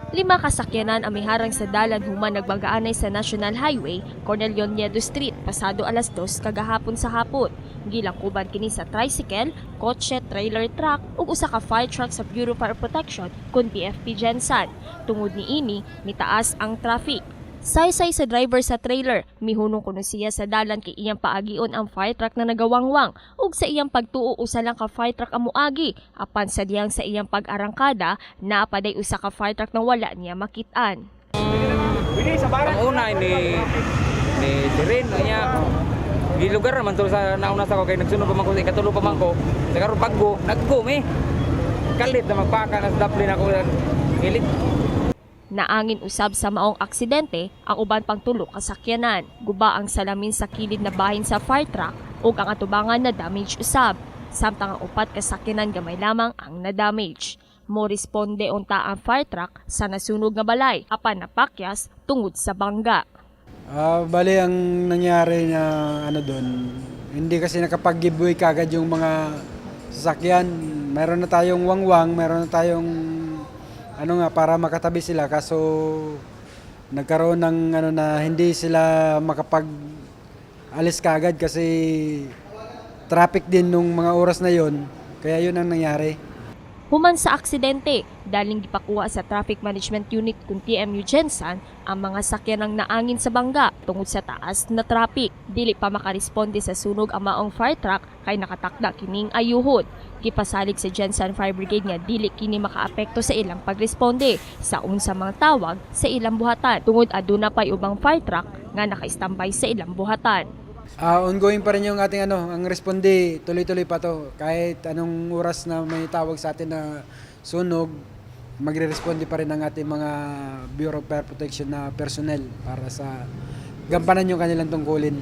5 kasakyanan ang miharang sa dalan human nagbagaan sa National Highway, Cornelio Nieto Street, pasado alas 2 kagahapon sa hapon. Gilangkuban kini sa tricycle, kotse, trailer truck ug usa ka fire truck sa Bureau Fire Protection kun BFP Gensan. Tungod niini, mitaas ang traffic. Saysay sa driver sa trailer, mihunong kuno siya sa dalan kay iyang paagion ang fire truck na nagawangwang ug sa iyang pagtuo usa lang ka fire truck ang moagi apan sa diyang sa iyang pag-arangkada napaday usa ka fire truck na wala niya makit-an. Ang una ni Dirin niya di lugar naman to sa nauna sa ko kay nagsunod pa man ko sa ikatulo pa man ko sa karon paggo naggo me kalit na magpaka na daplin ako kilit. Naangin usab sa maong aksidente ang uban pang tulo ka sakyanan. Guba ang salamin sa kilid na bahin sa fire truck ug ang atubangan na damage usab. Samtang ang upat ka sakyanan gamay lamang ang na-damage. Mo responde unta ang fire truck sa nasunog nga balay apan napakyas tungod sa bangga. Bali ang nangyari na doon, hindi kasi nakapag-giveaway kagad yung mga sasakyan. Meron na tayong wangwang, meron na tayong para makatabi sila kaso nagkaroon ng na hindi sila makapag-alis kagad kasi traffic din nung mga oras na yon. Kaya yun ang nangyari. Human sa aksidente, daling gipakuha sa Traffic Management Unit kung TMU Gensan ang mga sakyanang naangin sa bangga tungod sa taas na traffic. Dili pa makaresponde sa sunog ang maong fire truck kay nakatakda kining ayuhod. Gipasalig sa Gensan Fire Brigade nga dili kini makaapekto sa ilang pagresponde sa unsa mga tawag sa ilang buhatan tungod aduna pay ubang fire truck nga naka-standby sa ilang buhatan. Ongoing pa rin yung ating ang responde, tuloy-tuloy pa to. Kahit anong oras na may tawag sa atin na sunog, magre-responde pa rin ang ating mga Bureau of Fire Protection na personnel para sa gampanan yung kanilang tungkulin.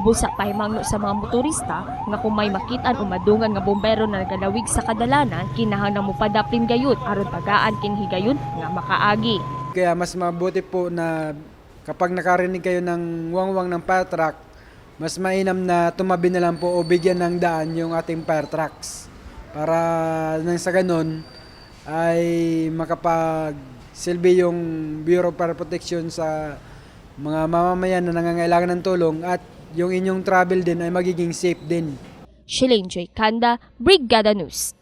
Busa pa himangno sa mga motorista nga kung may makitaan o madungan nga bombero na nagalawig sa kadalanan, kinahanglan mo padaplin gayud aron tagaan kinhi gayon nga makaagi. Kaya mas mabuti po na kapag nakarinig kayo ng wangwang ng fire truck, mas mainam na tumabi na lang po o bigyan ng daan yung ating fire trucks para nang sa ganun ay makapagsilbi yung Bureau of Fire Protection sa mga mamamayan na nangangailangan ng tulong at yung inyong travel din ay magiging safe din. Shilane Joy Kanda, Brigada News.